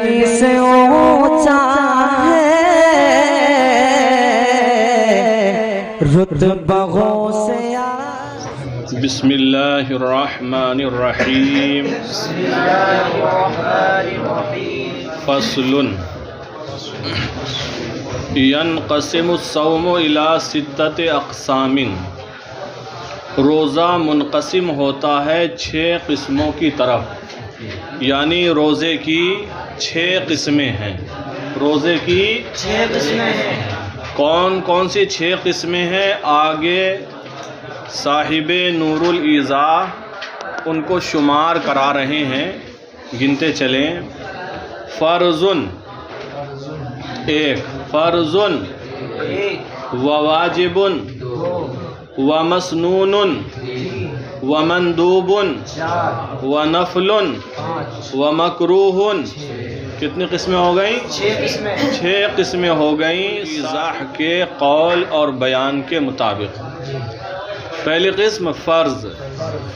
نبی سے اونچا ہے رتبہ سے بسم اللہ الرحمن الرحیم فصل ينقسم الصوم الى 6 اقسام روزہ منقسم ہوتا ہے 6 قسموں کی طرف، یعنی روزے کی 6 قسمیں ہیں۔ روزے کی 6 قسمیں ہیں۔ کون کون سی 6 قسمیں ہیں؟ آگے صاحب نور الایضاح ان کو شمار کرا رہے ہیں، گنتے چلیں۔ فرضن 1، فرضن وواجبن ومسنون ومندوب ونفل ومکروہ۔ کتنی قسمیں ہو گئیں؟ 6 قسمیں ہو گئیں ایضاح کے قول اور بیان کے مطابق۔ پہلی قسم فرض،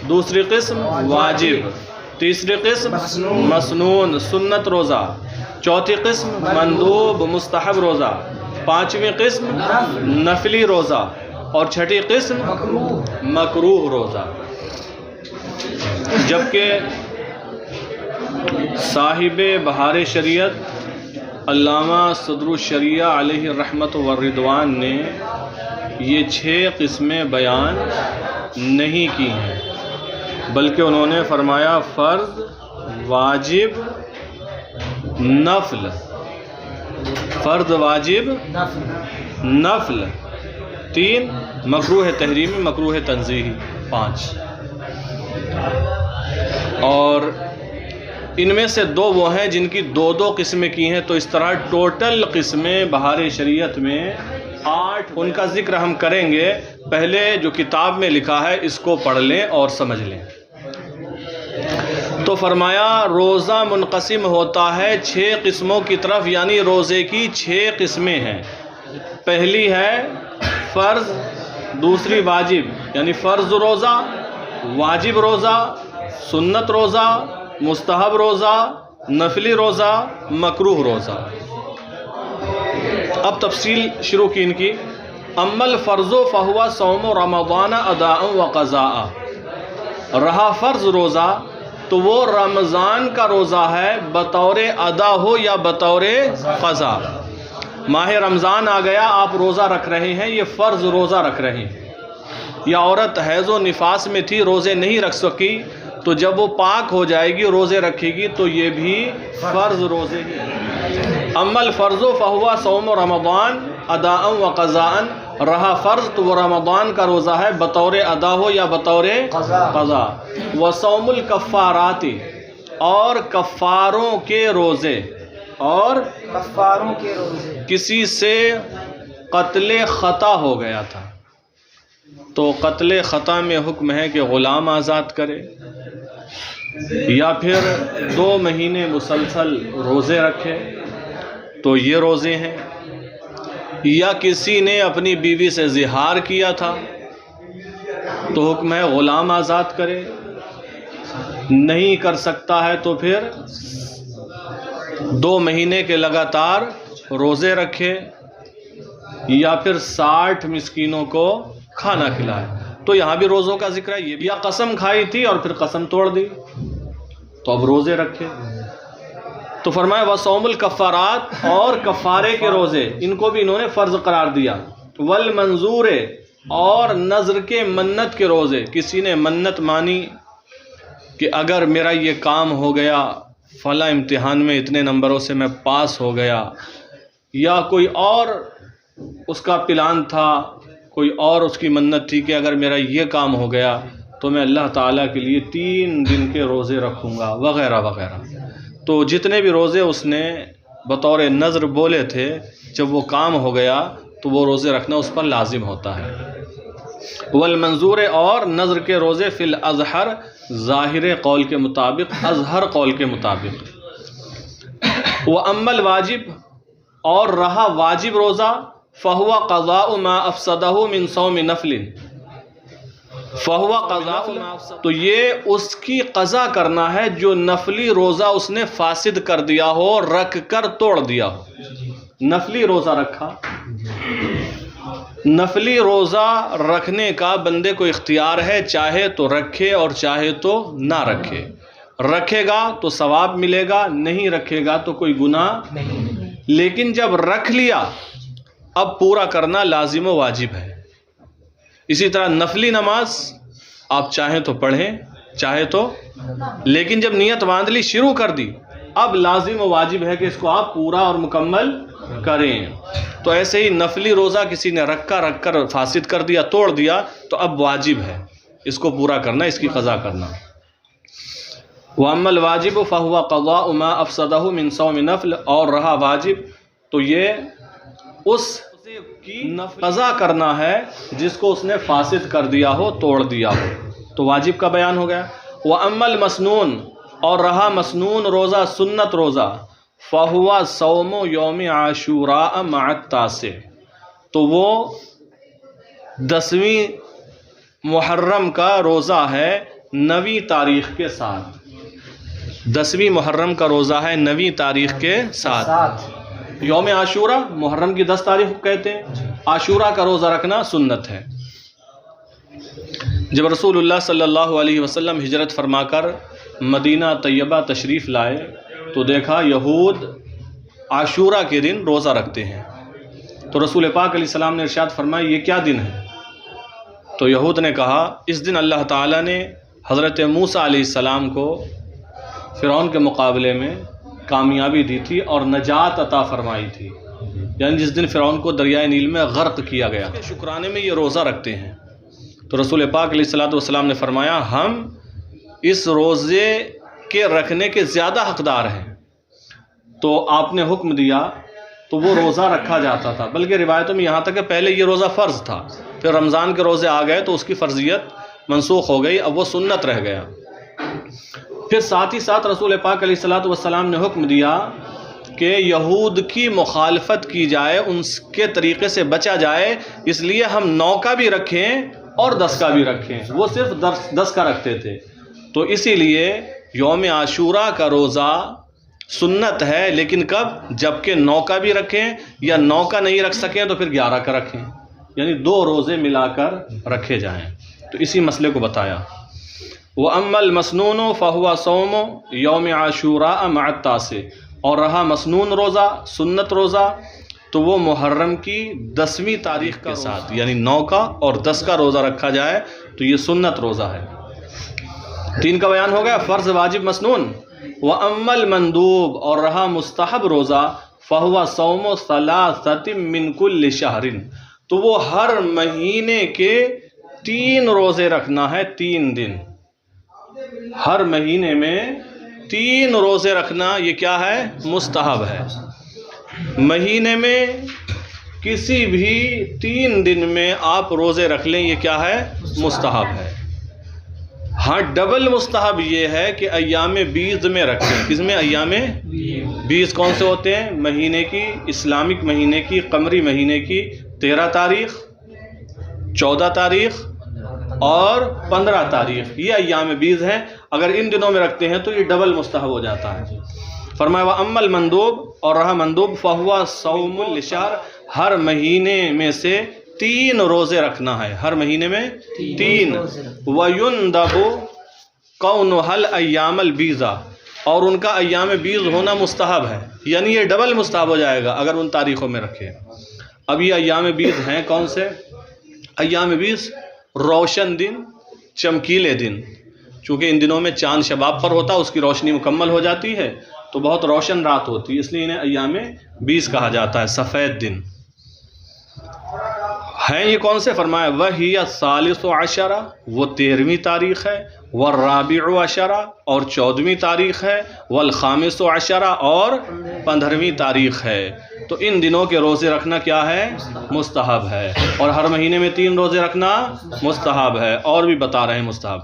دوسری قسم واجب، تیسری قسم مسنون سنت روزہ، چوتھی قسم مندوب مستحب روزہ، پانچویں قسم نفلی روزہ، اور چھٹی قسم مکروہ روزہ۔ جبکہ صاحب بہار شریعت علامہ صدر الشریعہ علیہ الرحمت والرضوان نے یہ 6 قسمیں بیان نہیں کی ہیں، بلکہ انہوں نے فرمایا فرض، واجب، نفل، فرض، واجب، نفل 3، مکروہ تحریمی، مکروہ تنزیہی 5۔ اور ان میں سے 2 وہ ہیں جن کی 2 قسمیں کی ہیں، تو اس طرح ٹوٹل قسمیں بہار شریعت میں 8۔ ان کا ذکر ہم کریں گے، پہلے جو کتاب میں لکھا ہے اس کو پڑھ لیں اور سمجھ لیں۔ تو فرمایا روزہ منقسم ہوتا ہے 6 قسموں کی طرف، یعنی روزے کی 6 قسمیں ہیں۔ پہلی ہے فرض، دوسری واجب یعنی فرض روزہ، واجب روزہ، سنت روزہ، مستحب روزہ، نفلی روزہ، مکروہ روزہ۔ اب تفصیل شروع کی ان کی۔ اما الفرض فہو صوم رمضان اداء و قضاء۔ رہا فرض روزہ تو وہ رمضان کا روزہ ہے، بطور ادا ہو یا بطور قضا۔ ماہ رمضان آ گیا، آپ روزہ رکھ رہے ہیں، یہ فرض روزہ رکھ رہے ہیں۔ یا عورت حیض و نفاس میں تھی، روزے نہیں رکھ سکی، تو جب وہ پاک ہو جائے گی روزے رکھے گی، تو یہ بھی فرض روزے ہی ہیں۔ اما الفرض فہو صوم رمضان اداء و قضاء۔ رہا فرض تو وہ رمضان کا روزہ ہے، بطور ادا ہو یا بطور قضا۔ وصوم الکفارات، اور کفاروں کے روزے، اور کسی سے قتل خطا ہو گیا تھا تو قتل خطا میں حکم ہے کہ غلام آزاد کرے، یا پھر 2 مہینے مسلسل روزے رکھے، تو یہ روزے ہیں۔ یا کسی نے اپنی بیوی سے زہار کیا تھا تو حکم ہے غلام آزاد کرے، نہیں کر سکتا ہے تو پھر 2 مہینے کے لگاتار روزے رکھے، یا پھر 60 مسکینوں کو کھانا کھلائے۔ تو یہاں بھی روزوں کا ذکر ہے۔ یہ یا قسم کھائی تھی اور پھر قسم توڑ دی تو اب روزے رکھے۔ تو فرمایا وصوم الکفارات، اور کفارے کے روزے، ان کو بھی انہوں نے فرض قرار دیا۔ والمنظور، اور نذر کے منت کے روزے، کسی نے منت مانی کہ اگر میرا یہ کام ہو گیا، فلاں امتحان میں اتنے نمبروں سے میں پاس ہو گیا، یا کوئی اور اس کا پلان تھا، کوئی اور اس کی منت تھی کہ اگر میرا یہ کام ہو گیا تو میں اللہ تعالیٰ کے لیے 3 دن کے روزے رکھوں گا، وغیرہ وغیرہ۔ تو جتنے بھی روزے اس نے بطور نذر بولے تھے، جب وہ کام ہو گیا تو وہ روزے رکھنا اس پر لازم ہوتا ہے۔ والمنظور، اور نذر کے روزے، فی الاظہر، ظاہر قول کے مطابق، اظہر قول کے مطابق۔ واما الواجب، اور رہا واجب روزہ، فہو قضاء ما افسدہ من صوم نفل۔ فہو قضاء ما افسد، تو یہ اس کی قضا کرنا ہے جو نفلی روزہ اس نے فاسد کر دیا ہو، رکھ کر توڑ دیا ہو۔ نفلی روزہ رکھا، نفلی روزہ رکھنے کا بندے کو اختیار ہے، چاہے تو رکھے اور چاہے تو نہ رکھے۔ رکھے گا تو ثواب ملے گا، نہیں رکھے گا تو کوئی گناہ نہیں۔ لیکن جب رکھ لیا اب پورا کرنا لازم و واجب ہے۔ اسی طرح نفلی نماز آپ چاہیں تو پڑھیں چاہے تو، لیکن جب نیت باندھ لی شروع کر دی اب لازم و واجب ہے کہ اس کو آپ پورا اور مکمل کریں۔ تو ایسے ہی نفلی روزہ کسی نے رکھ کر فاسد کر دیا، توڑ دیا، تو اب واجب ہے اس کو پورا کرنا، اس کی قضا کرنا۔ وَأَمَّا الْوَاجِبُ فَهُوَ قَضَاءُ مَا أَفْسَدَهُ مِنْ صَوْمِ نَفْلٍ، اور رہا واجب تو یہ اس کی قضا کرنا ہے جس کو اس نے فاسد کر دیا ہو، توڑ دیا ہو، تو واجب کا بیان ہو گیا۔ وَأَمَّا الْمَسْنُونُ، اور رہا مسنون روزہ، سنت روزہ، فَهُوَ صَوْمُ يَوْمِ عَاشُورَاءَ مَعَ التَّاسِعِ، تو وہ 10ویں محرم کا روزہ ہے 9ویں تاریخ کے ساتھ۔ 10ویں محرم کا روزہ ہے 9ویں تاریخ کے ساتھ۔ یوم عاشورہ محرم کی 10 تاریخ کو کہتے ہیں، عاشورہ کا روزہ رکھنا سنت ہے۔ جب رسول اللہ صلی اللہ علیہ وسلم ہجرت فرما کر مدینہ طیبہ تشریف لائے تو دیکھا یہود عاشورہ کے دن روزہ رکھتے ہیں، تو رسول پاک علیہ السلام نے ارشاد فرمایا یہ کیا دن ہے؟ تو یہود نے کہا اس دن اللہ تعالیٰ نے حضرت موسیٰ علیہ السلام کو فرعون کے مقابلے میں کامیابی دی تھی اور نجات عطا فرمائی تھی، یعنی جس دن فرعون کو دریائے نیل میں غرق کیا گیا، شکرانے میں یہ روزہ رکھتے ہیں۔ تو رسول پاک علیہ السلام نے فرمایا ہم اس روزے کے رکھنے کے زیادہ حقدار ہیں، تو آپ نے حکم دیا تو وہ روزہ رکھا جاتا تھا، بلکہ روایتوں میں یہاں تک کہ پہلے یہ روزہ فرض تھا، پھر رمضان کے روزے آ گئے تو اس کی فرضیت منسوخ ہو گئی، اب وہ سنت رہ گیا۔ پھر ساتھ ہی ساتھ رسول پاک علیہ السلام نے حکم دیا کہ یہود کی مخالفت کی جائے، ان کے طریقے سے بچا جائے، اس لیے ہم 9 کا بھی رکھیں اور 10 کا بھی رکھیں، وہ صرف 10 کا رکھتے تھے۔ تو اسی لیے یوم عاشورہ کا روزہ سنت ہے، لیکن کب؟ جبکہ 9 کا بھی رکھیں، یا 9 کا نہیں رکھ سکیں تو پھر 11 کا رکھیں، یعنی 2 روزے ملا کر رکھے جائیں۔ تو اسی مسئلے کو بتایا۔ وَأَمَّا الْمَسْنُونُ فَهُوَ صَوْمُ يَوْمِ عَاشُورَاءَ مَعَ التَّاسِعِ، اور رہا مسنون روزہ، سنت روزہ، تو وہ محرم کی 10ویں تاریخ کے ساتھ، یعنی 9 کا اور 10 کا روزہ رکھا جائے تو یہ سنت روزہ ہے۔ 3 کا بیان ہو گیا، فرض، واجب، مسنون۔ وَأَمَّا الْمَنْدُوبُ، اور رہا مستحب روزہ، فَهُوَ صَوْمُ ثَلَاثَةٍ مِّن كُلِّ شَهْرٍ، تو وہ ہر مہینے کے 3 روزے رکھنا ہے، 3 دن، ہر مہینے میں 3 روزے رکھنا، یہ کیا ہے؟ مستحب ہے۔ مہینے میں کسی بھی 3 دن میں آپ روزے رکھ لیں، یہ کیا ہے؟ مستحب ہے۔ ہاں ڈبل مستحب یہ ہے کہ ایام بیض میں رکھیں۔ کس میں؟ ایام بیض کون سے ہوتے ہیں؟ مہینے کی، اسلامک مہینے کی، قمری مہینے کی 13 تاریخ، 14 تاریخ اور 15 تاریخ، یہ ایام بیض ہیں۔ اگر ان دنوں میں رکھتے ہیں تو یہ ڈبل مستحب ہو جاتا ہے۔ فرمایا وَأَمَّا الْمَنْدُوبُ، اور رہا مندوب، فَهُوَ صَوْمُ لِشَهْرٍ، ہر مہینے میں سے 3 روزے رکھنا ہے، ہر مہینے میں 3۔ وَيُنْدَبُ كَوْنُهَا الْأَيَّامَ الْبِيضَ، اور ان کا ایام بیض ہونا مستحب ہے، یعنی یہ ڈبل مستحب ہو جائے گا اگر ان تاریخوں میں رکھے۔ اب یہ ایام بیض ہیں کون سے؟ ایام بیض روشن دن، چمکیلے دن، چونکہ ان دنوں میں چاند شباب پر ہوتا، اس کی روشنی مکمل ہو جاتی ہے تو بہت روشن رات ہوتی ہے، اس لیے انہیں ایام بیض کہا جاتا ہے، سفید دن ہیں۔ یہ کون سے؟ فرمایا وَهِيَ الثَّالِثُ عَشَرَ، وہ 13ویں تاریخ ہے، وَالرَّابِعُ عَشَرَ، اور 14ویں تاریخ ہے، وَالْخَامِسُ عَشَرَ، اور 15ویں تاریخ ہے۔ تو ان دنوں کے روزے رکھنا کیا ہے؟ مستحب ہے، اور ہر مہینے میں 3 روزے رکھنا مستحب ہے، اور بھی بتا رہے ہیں مستحب۔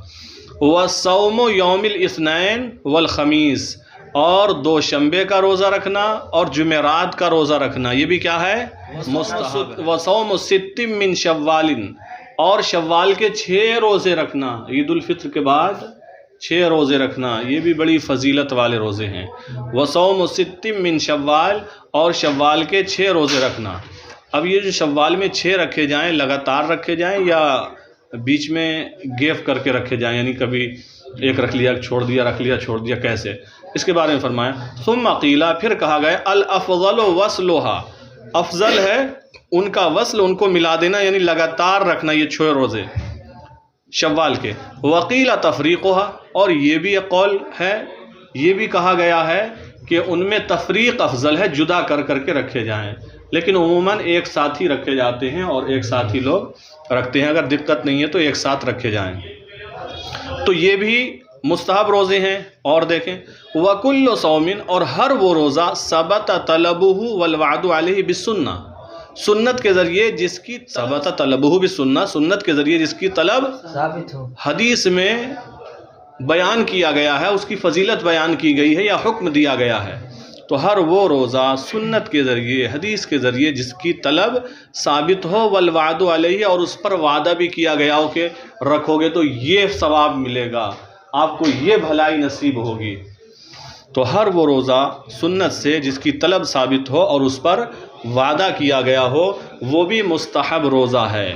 وَالصَّوْمُ يَوْمِ الْاِثْنَيْنِ وَالْخَمِيسِ، اور 2 شنبے کا روزہ رکھنا اور جمعرات کا روزہ رکھنا، یہ بھی کیا ہے؟ مستحب۔ وَصَوْمُ 6 مِّن شَوَّالٍ، اور شوال کے 6 روزے رکھنا، عید الفطر کے بعد 6 روزے رکھنا، یہ بھی بڑی فضیلت والے روزے ہیں۔ وصوم 6 من شوال، اور شوال کے 6 روزے رکھنا۔ اب یہ جو شوال میں 6 رکھے جائیں، لگاتار رکھے جائیں یا بیچ میں گیپ کر کے رکھے جائیں، یعنی کبھی ایک رکھ لیا چھوڑ دیا، رکھ لیا چھوڑ دیا، کیسے؟ اس کے بارے میں فرمایا ثم قیل، پھر کہا گیا الافضل وصلها، افضل ہے ان کا وصل، ان کو ملا دینا، یعنی لگاتار رکھنا یہ 6 روزے شوال کے۔ وقیل تفریقها، اور یہ بھی ایک قول ہے، یہ بھی کہا گیا ہے کہ ان میں تفریق افضل ہے، جدا کر کر کے رکھے جائیں، لیکن عموماً ایک ساتھ ہی رکھے جاتے ہیں اور ایک ساتھ ہی لوگ رکھتے ہیں، اگر دقت نہیں ہے تو ایک ساتھ رکھے جائیں۔ تو یہ بھی مستحب روزے ہیں۔ اور دیکھیں وَكُلُّ صَوْمٍ، اور ہر وہ روزہ ثبت طلبہ والوعد علیہ بالسنہ، سنت کے ذریعے جس کی ثبت طلبہ بالسنہ، سنت کے ذریعے جس کی طلب ثابت ہو، حدیث میں بیان کیا گیا ہے، اس کی فضیلت بیان کی گئی ہے یا حکم دیا گیا ہے، تو ہر وہ روزہ سنت کے ذریعے حدیث کے ذریعے جس کی طلب ثابت ہو، والوعد علیہ، اور اس پر وعدہ بھی کیا گیا ہو کہ رکھو گے تو یہ ثواب ملے گا، آپ کو یہ بھلائی نصیب ہوگی، تو ہر وہ روزہ سنت سے جس کی طلب ثابت ہو اور اس پر وعدہ کیا گیا ہو وہ بھی مستحب روزہ ہے۔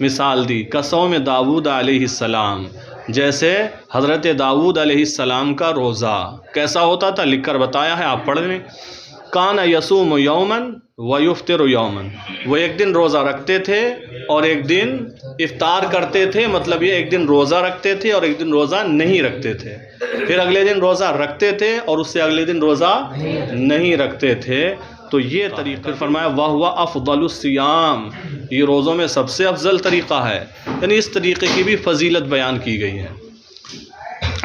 مثال دی کصوم داؤد علیہ السلام، جیسے حضرت داؤد علیہ السلام کا روزہ کیسا ہوتا تھا، لکھ کر بتایا ہے، آپ پڑھ لیں۔ کان یصوم یومن ویفطر یومن، وہ ایک دن روزہ رکھتے تھے اور ایک دن افطار کرتے تھے، مطلب یہ ایک دن روزہ رکھتے تھے اور ایک دن روزہ نہیں رکھتے تھے، پھر اگلے دن روزہ رکھتے تھے اور اس سے اگلے دن روزہ نہیں رکھتے تھے، تو یہ طریقہ پھر فرمایا وَهُوَ أَفْضَلُ الصِّيَامِ، یہ روزوں میں سب سے افضل طریقہ ہے، یعنی اس طریقے کی بھی فضیلت بیان کی گئی ہے۔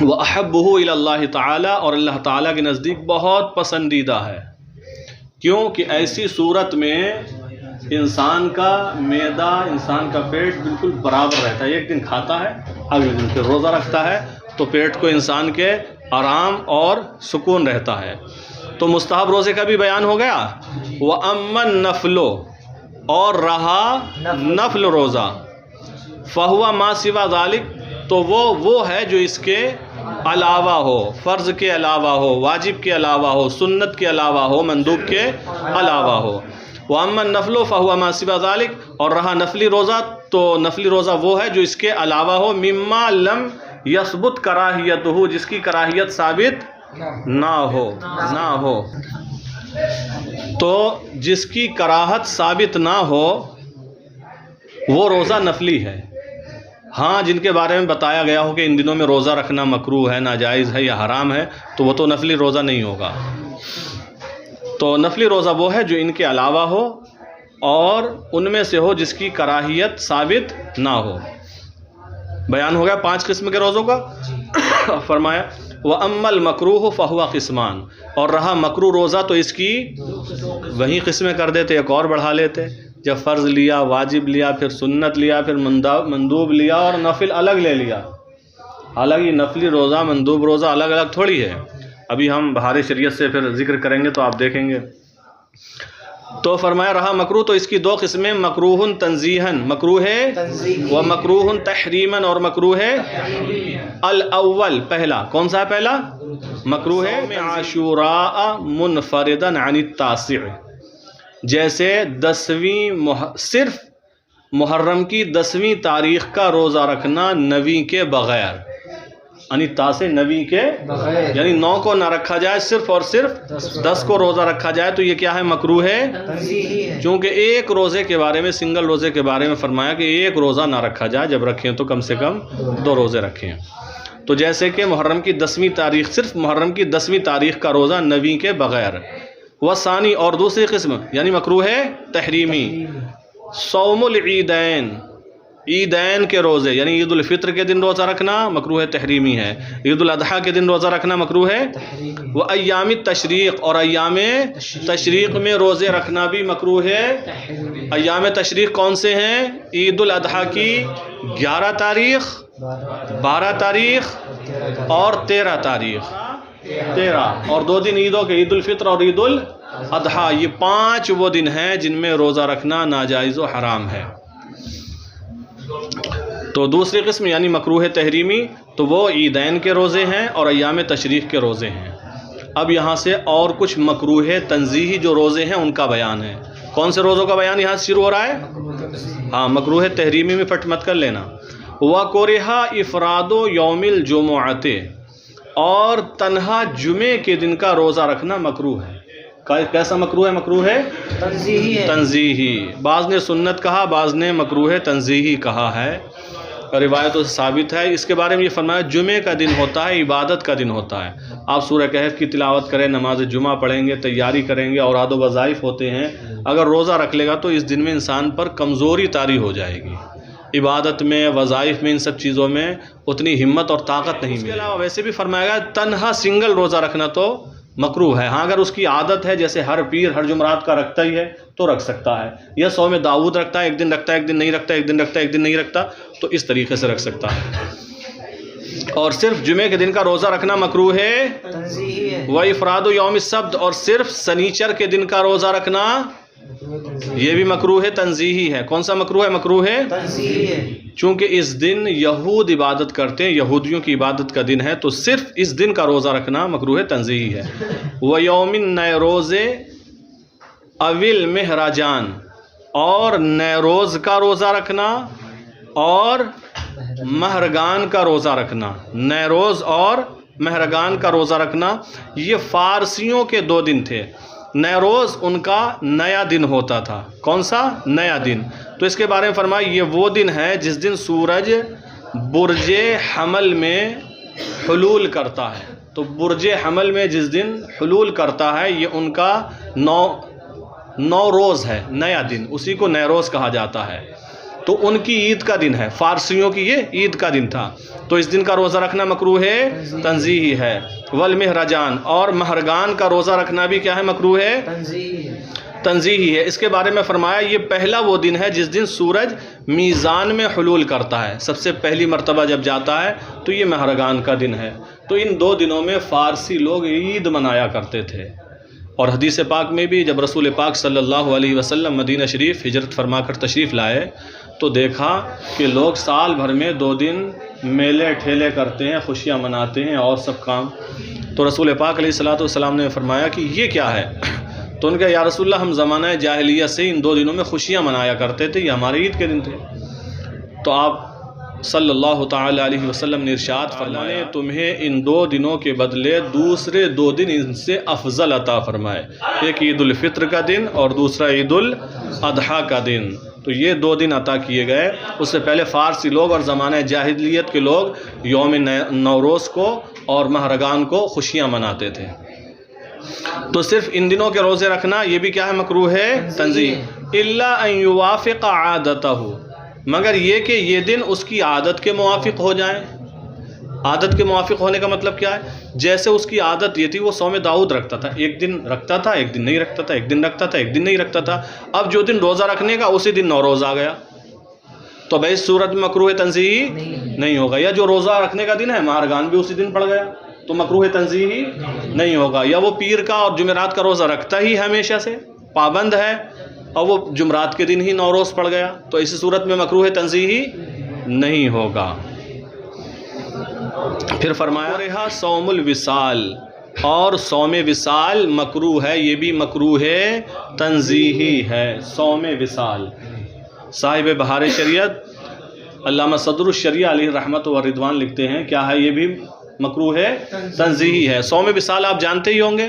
وَأَحَبُّهُ إِلَى اللَّهِ تَعَالَى، اور اللہ تعالیٰ کے نزدیک بہت پسندیدہ ہے، کیوں کہ ایسی صورت میں انسان کا معدہ، انسان کا پیٹ بالکل برابر رہتا ہے، ایک دن کھاتا ہے اگلے دن پھر روزہ رکھتا ہے، تو پیٹ کو انسان کے آرام اور سکون رہتا ہے۔ تو مستحب روزے کا بھی بیان ہو گیا۔ وَأَمَّا النَّفْلُ، اور رہا نفل روزہ، فَهُوَ مَا سِوَى ذَلِكَ، تو وہ ہے جو اس کے علاوہ ہو، فرض کے علاوہ ہو، واجب کے علاوہ ہو، سنت کے علاوہ ہو، مندوب کے علاوہ ہو۔ وَأَمَّا النَّفْلُ فَهُوَ مَا سِوَى ذَلِكَ، اور رہا نفلی روزہ، تو نفلی روزہ وہ ہے جو اس کے علاوہ ہو، مِمَّا لَمْ يَثْبُتْ کراہیتہ، جس کی کراہیت ثابت نہ ہو، تو جس کی کراہت ثابت نہ ہو وہ روزہ نفلی ہے۔ ہاں جن کے بارے میں بتایا گیا ہو کہ ان دنوں میں روزہ رکھنا مکروہ ہے، ناجائز ہے یا حرام ہے، تو وہ تو نفلی روزہ نہیں ہوگا۔ تو نفلی روزہ وہ ہے جو ان کے علاوہ ہو اور ان میں سے ہو جس کی کراہیت ثابت نہ ہو۔ بیان ہو گیا 5 قسم کے روزوں کا۔ فرمایا وَأَمَّا الْمَكْرُوهُ فَهُوَ قِسْمَانِ، اور رہا مکروہ روزہ تو اس کی وہیں قسمیں کر دیتے، ایک اور بڑھا لیتے، جب فرض لیا، واجب لیا، پھر سنت لیا، پھر مندوب لیا اور نفل الگ لے لیا۔ حالانکہ نفلی روزہ مندوب روزہ الگ الگ تھوڑی ہے، ابھی ہم بہار شریعت سے پھر ذکر کریں گے تو آپ دیکھیں گے۔ تو فرمایا رہا مکروہ تو اس کی 2 قسمیں، مکروہ تنزیہن، مکروہ و مکروہ تحریمن، اور مکروہ الاول، پہلا کون سا ہے؟ پہلا مکروہ میں عاشوراء منفردن عن التاسع، جیسے 10ویں صرف محرم کی 10ویں تاریخ کا روزہ رکھنا 9ویں کے بغیر، یعنی تاسع 9ویں کے بغیر، یعنی 9 کو نہ رکھا جائے، صرف اور صرف 10 کو روزہ رکھا جائے، تو یہ کیا ہے؟ مکروہ ہے، چونکہ ایک روزے کے بارے میں، سنگل روزے کے بارے میں فرمایا کہ ایک روزہ نہ رکھا جائے، جب رکھیں تو کم سے کم 2 روزے رکھیں۔ تو جیسے کہ محرم کی 10ویں تاریخ، صرف محرم کی 10ویں تاریخ کا روزہ 9ویں کے بغیر۔ وثانی، اور دوسری قسم یعنی مکروہ تحریمی، صوم العیدین، عیدین کے روزے، یعنی عید الفطر کے دن روزہ رکھنا مکروہ تحریمی ہے، عید الاضحیٰ کے دن روزہ رکھنا مکروہ ہے، وہ ایام تشریق، اور ایام تشریق میں روزے رکھنا بھی مکروہ ہے۔ ایام تشریق کون سے ہیں؟ عید الاضحیٰ کی 11 تاریخ، 12 تاریخ اور 13 تاریخ، 13 اور 2 دن عیدوں کے، عید الفطر اور عید الاضحیٰ، یہ 5 وہ دن ہیں جن میں روزہ رکھنا ناجائز و حرام ہے۔ تو دوسری قسم یعنی مکروہ تحریمی تو وہ عیدین کے روزے ہیں اور ایام تشریق کے روزے ہیں۔ اب یہاں سے اور کچھ مکروہ تنزیہی جو روزے ہیں ان کا بیان ہے۔ کون سے روزوں کا بیان یہاں سے شروع ہو رہا ہے؟ ہاں، مکروہ تحریمی میں پھٹ مت کر لینا۔ وَكُرِهَ إِفْرَادُ يَوْمِ الْجُمُعَةِ، اور تنہا جمعے کے دن کا روزہ رکھنا مکروہ ہے۔ کیسا مکروہ ہے؟ مکروہ ہے تنزیہی۔ بعض نے سنت کہا، بعض نے مکروہ تنزیہی کہا ہے، روایتوں سے ثابت ہے۔ اس کے بارے میں یہ فرمایا جمعے کا دن ہوتا ہے، عبادت کا دن ہوتا ہے۔ آپ سورہ کہف کی تلاوت کریں، نماز جمعہ پڑھیں گے، تیاری کریں گے، اوراد و وظائف ہوتے ہیں۔ اگر روزہ رکھ لے گا تو اس دن میں انسان پر کمزوری طاری ہو جائے گی، عبادت میں، وظائف میں، ان سب چیزوں میں اتنی ہمت اور طاقت نہیں ملے گی۔ اس کے علاوہ ویسے بھی فرمایا گیا تنہا سنگل روزہ رکھنا تو مکروہ ہے۔ ہاں اگر اس کی عادت ہے، جیسے ہر پیر ہر جمعرات کا رکھتا ہی ہے تو رکھ سکتا ہے، یا صوم داؤد رکھتا ہے، ایک دن رکھتا ہے ایک دن نہیں رکھتا، ایک دن رکھتا ہے ایک دن نہیں رکھتا، تو اس طریقے سے رکھ سکتا ہے۔ اور صرف جمعے کے دن کا روزہ رکھنا مکروہ ہے۔ وَإِفْرَادُ يَوْمِ السَّبْتِ، اور صرف سنیچر کے دن کا روزہ رکھنا یہ بھی مکروہ تنزیہی ہے۔ کون سا مکروہ ہے؟ مکروہ تنزیہی ہے، چونکہ اس دن یہود عبادت کرتے ہیں، یہودیوں کی عبادت کا دن ہے، تو صرف اس دن کا روزہ رکھنا مکروہ تنزیہی ہے۔ وَيَوْمِ النَّيْرُوزِ أَوِ الْمِهْرَجَانِ، اور نیروز کا روزہ رکھنا اور مہرگان کا روزہ رکھنا۔ نیروز اور مہرگان کا روزہ رکھنا یہ فارسیوں کے دو دن تھے۔ نیروز ان کا نیا دن ہوتا تھا۔ کون سا؟ نیا دن۔ تو اس کے بارے میں فرمایا یہ وہ دن ہے جس دن سورج برج حمل میں حلول کرتا ہے۔ تو برج حمل میں جس دن حلول کرتا ہے یہ ان کا نو روز ہے، نیا دن، اسی کو نیروز کہا جاتا ہے۔ تو ان کی عید کا دن ہے، فارسیوں کی یہ عید کا دن تھا، تو اس دن کا روزہ رکھنا مکروہ تنزیہی ہے۔ والمہرجان، اور مہرگان کا روزہ رکھنا بھی کیا ہے؟ مکروہ تنزیہی ہے۔ اس کے بارے میں فرمایا یہ پہلا وہ دن ہے جس دن سورج میزان میں حلول کرتا ہے، سب سے پہلی مرتبہ جب جاتا ہے تو یہ مہرگان کا دن ہے۔ تو ان دو دنوں میں فارسی لوگ عید منایا کرتے تھے۔ اور حدیث پاک میں بھی جب رسول پاک صلی اللہ علیہ وسلم مدینہ شریف ہجرت فرما کر تشریف لائے تو دیکھا کہ لوگ سال بھر میں 2 دن میلے ٹھیلے کرتے ہیں، خوشیاں مناتے ہیں اور سب کام۔ تو رسول پاک علیہ الصلوۃ والسلام نے فرمایا کہ یہ کیا ہے؟ تو ان کا یا رسول اللہ ہم زمانہ جاہلیہ سے ان 2 دنوں میں خوشیاں منایا کرتے تھے، یہ ہمارے عید کے دن تھے۔ تو آپ صلی اللہ تعالی علیہ وسلم نے ارشاد فرمایا تمہیں ان 2 دنوں کے بدلے دوسرے 2 دن ان سے افضل عطا فرمائے، ایک عید الفطر کا دن اور دوسرا عید الاضحیٰ کا دن۔ تو یہ 2 دن عطا کیے گئے۔ اس سے پہلے فارسی لوگ اور زمانہ جاہلیت کے لوگ یوم نوروز کو اور مہرگان کو خوشیاں مناتے تھے۔ تو صرف ان دنوں کے روزے رکھنا یہ بھی کیا ہے؟ مکروہ ہے تنزیہ۔ الا ان یوافق عادتہ، مگر یہ کہ یہ دن اس کی عادت کے موافق ہو جائیں۔ عادت کے موافق ہونے کا مطلب کیا ہے؟ جیسے اس کی عادت یہ تھی وہ صوم داؤد رکھتا تھا، ایک دن رکھتا تھا ایک دن نہیں رکھتا تھا، ایک دن رکھتا تھا ایک دن نہیں رکھتا تھا۔ اب جو دن روزہ رکھنے کا اسی دن نوروز آ گیا تو بھائی اس صورت میں مکروہ تنزیہی نہیں ہوگا۔ یا جو روزہ رکھنے کا دن ہے مہرگان بھی اسی دن پڑ گیا تو مکروہ تنزیہی نہیں ہوگا۔ یا وہ پیر کا اور جمعرات کا روزہ رکھتا ہی ہمیشہ سے، پابند ہے، اور وہ جمعرات کے دن ہی نوروز پڑ گیا تو اسی صورت میں مکروہ تنزیہی نہیں ہوگا۔ پھر فرمایا رہا صوم الوصال، اور صوم وصال مکروہ ہے، یہ بھی مکروہ تنزیہی ہے۔ صوم وصال صاحب بہار شریعت علامہ صدر الشریعہ علیہ رحمت و رضوان لکھتے ہیں کیا ہے؟ یہ بھی مکروہ تنزیہی ہے۔ صوم وصال آپ جانتے ہی ہوں گے،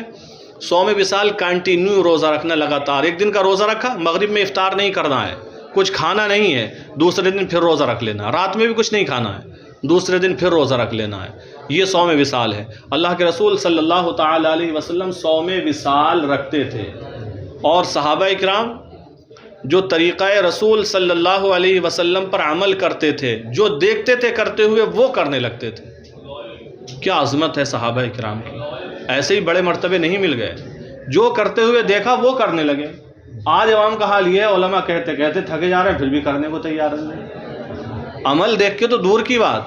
صوم وصال کنٹینیو روزہ رکھنا، لگاتار ایک دن کا روزہ رکھا، مغرب میں افطار نہیں کرنا ہے، کچھ کھانا نہیں ہے، دوسرے دن پھر روزہ رکھ لینا، رات میں بھی کچھ نہیں کھانا ہے، دوسرے دن پھر روزہ رکھ لینا ہے، یہ صوم وصال ہے۔ اللہ کے رسول صلی اللہ تعالی علیہ وسلم صوم وصال رکھتے تھے، اور صحابہ اکرام جو طریقہ رسول صلی اللہ علیہ وسلم پر عمل کرتے تھے، جو دیکھتے تھے کرتے ہوئے وہ کرنے لگتے تھے۔ کیا عظمت ہے صحابہ اکرام کی، ایسے ہی بڑے مرتبے نہیں مل گئے، جو کرتے ہوئے دیکھا وہ کرنے لگے۔ آج عوام کا حال یہ ہے، علماء کہتے کہتے تھکے جا رہے ہیں پھر بھی کرنے کو تیار نہیں، عمل دیکھ کے تو دور کی بات،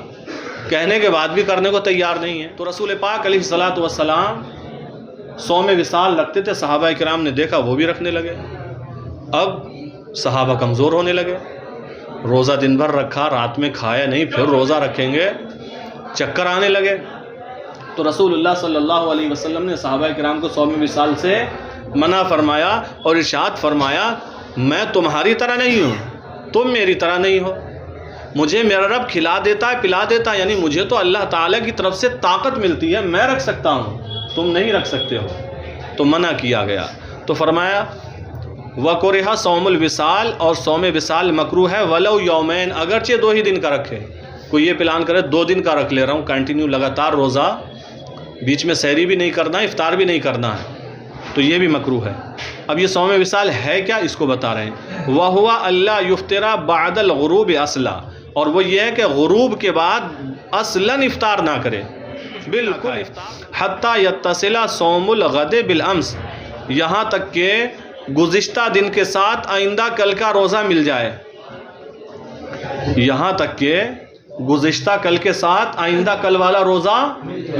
کہنے کے بعد بھی کرنے کو تیار نہیں ہے۔ تو رسول پاک علیہ الصلوۃ والسلام صوم وصال رکھتے تھے، صحابہ کرام نے دیکھا وہ بھی رکھنے لگے، اب صحابہ کمزور ہونے لگے، روزہ دن بھر رکھا، رات میں کھایا نہیں، پھر روزہ رکھیں گے، چکر آنے لگے۔ تو رسول اللہ صلی اللہ علیہ وسلم نے صحابہ کرام کو صوم وصال سے منع فرمایا اور ارشاد فرمایا میں تمہاری طرح نہیں ہوں، تم میری طرح نہیں ہو، مجھے میرا رب کھلا دیتا ہے پلا دیتا ہے، یعنی مجھے تو اللہ تعالیٰ کی طرف سے طاقت ملتی ہے، میں رکھ سکتا ہوں، تم نہیں رکھ سکتے ہو، تو منع کیا گیا۔ تو فرمایا وَكُرِهَ صوم الوصال، اور صوم وصال مکروہ ہے، وَلَوْ يَوْمَيْن، اگرچہ 2 ہی دن کا رکھے، کوئی یہ پلان کرے 2 دن کا رکھ لے رہا ہوں کنٹینیو لگاتار روزہ، بیچ میں سحری بھی نہیں کرنا ہے، افطار بھی نہیں کرنا ہے، تو یہ بھی مکروہ ہے۔ اب یہ صوم وصال ہے کیا، اس کو بتا رہے ہیں۔ وَهُوَ أَلَّا يُفْطِرَ بَعْدَ الْغُرُوبِ أَصْلًا، اور وہ یہ ہے کہ غروب کے بعد اصلاً افطار نہ کرے، بالکل حتیٰ یتصل صوم الغد بالامس، یہاں تک کہ گزشتہ دن کے ساتھ آئندہ کل کا روزہ مل جائے، یہاں تک کہ گزشتہ کل کے ساتھ آئندہ کل والا روزہ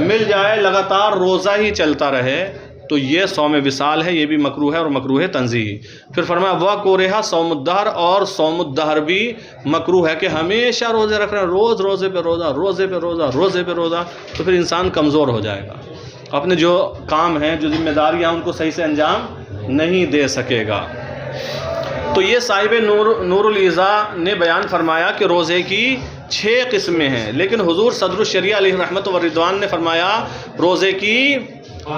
مل جائے، لگاتار روزہ ہی چلتا رہے، تو یہ صوم وصال ہے، یہ بھی مکروہ ہے اور مکروہ تنزیہی۔ پھر فرمایا وَكُرِهَ صوم الدہر، اور صوم الدہر بھی مکروہ ہے کہ ہمیشہ روزے رکھ رہے ہیں، روز روزے پہ روزہ، روزے پہ روزہ، روزے پہ روزہ، تو پھر انسان کمزور ہو جائے گا، اپنے جو کام ہیں جو ذمہ داریاں ان کو صحیح سے انجام نہیں دے سکے گا۔ تو یہ صاحب نور الایضاح نے بیان فرمایا کہ روزے کی 6 قسمیں ہیں، لیکن حضور صدر الشریعہ علیہ رحمت و رضوان نے فرمایا روزے کی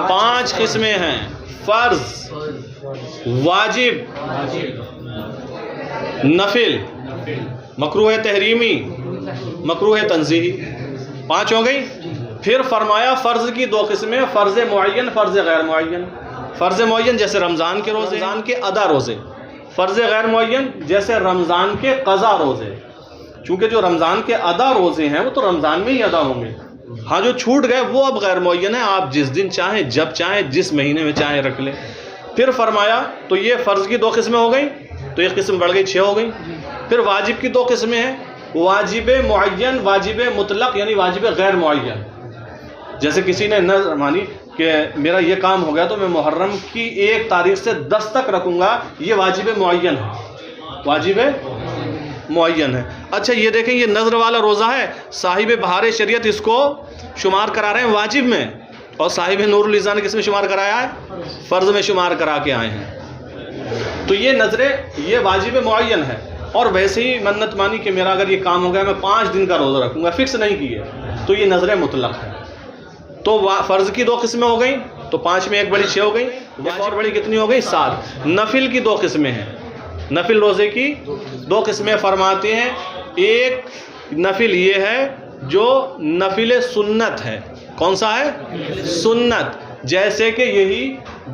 5 قسمیں ہیں، فرض، واجب، نفل، مکروہ تحریمی، مکروہ تنزیہی، 5 ہو گئی۔ پھر فرمایا فرض کی 2 قسمیں، فرض معین، فرض غیر معین۔ فرض معین جیسے رمضان کے روزے، رمضان کے ادا روزے، فرض غیر معین جیسے رمضان کے قضا روزے، چونکہ جو رمضان کے ادا روزے ہیں وہ تو رمضان میں ہی ادا ہوں گے، ہاں جو چھوٹ گئے وہ اب غیر معین ہیں، آپ جس دن چاہیں جب چاہیں جس مہینے میں چاہیں رکھ لیں۔ پھر فرمایا تو یہ فرض کی 2 قسمیں ہو گئی، تو ایک قسم بڑھ گئی، 6 ہو گئی۔ پھر واجب کی 2 قسمیں ہیں، واجب معین، واجب مطلق، یعنی واجب غیر معین۔ جیسے کسی نے نظر مانی کہ میرا یہ کام ہو گیا تو میں محرم کی 1 تاریخ سے 10 تک رکھوں گا، یہ واجب معین ہے، واجب معین ہے۔ اچھا یہ دیکھیں یہ نظر والا روزہ ہے، صاحب بہار شریعت اس کو شمار کرا رہے ہیں واجب میں، اور صاحب نور الایضاح نے کس میں شمار کرایا ہے، فرض میں شمار کرا کے آئے ہیں۔ تو یہ نظریں یہ واجب معین ہے، اور ویسے ہی منت مانی کہ میرا اگر یہ کام ہو گیا میں 5 دن کا روزہ رکھوں گا، فکس نہیں کی ہے، تو یہ نظر مطلق ہے۔ تو فرض کی 2 قسمیں ہو گئیں، تو 5 میں 1 بڑی 6 ہو گئی، ایک اور بڑی کتنی ہو گئی 7۔ نفل کی 2 قسمیں ہیں، نفل روزے کی 2 قسمیں فرماتے ہیں، ایک نفل یہ ہے جو نفل سنت ہے، کون سا ہے، سنت، جیسے کہ یہی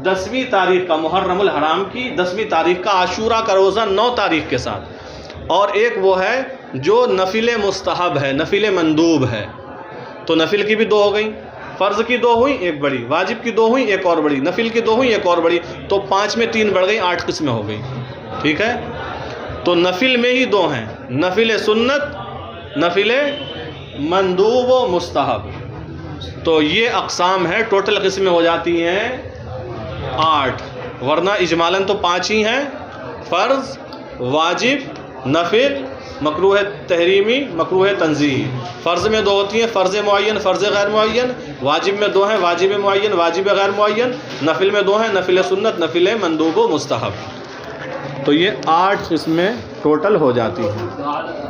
10ویں تاریخ کا محرم الحرام کی 10ویں تاریخ کا عاشورہ کا روزہ 9 تاریخ کے ساتھ، اور ایک وہ ہے جو نفل مستحب ہے، نفل مندوب ہے۔ تو نفل کی بھی 2 ہو گئی، فرض کی 2 ہوئی 1 بڑی، واجب کی 2 ہوئی 1 اور بڑی، نفل کی 2 ہوئی 1 اور بڑی، تو 5 میں 3 بڑھ گئی، 8 قسمیں ہو گئی، ٹھیک ہے۔ تو نفل میں ہی 2 ہیں، نفل سنت، نفل مندوب و مستحب، تو یہ اقسام ہے، ٹوٹل قسمیں ہو جاتی ہیں 8، ورنہ اجمالاً تو 5 ہی ہیں، فرض، واجب، نفل، مکروہ تحریمی، مکروہ تنزیہی۔ فرض میں 2 ہوتی ہیں، فرض معین، فرض غیر معین، واجب میں 2 ہیں، واجب معین، واجب غیر معین، نفل میں 2 ہیں، نفل سنت، نفل مندوب و مستحب، تو یہ 8 قسمیں ٹوٹل ہو جاتی ہیں۔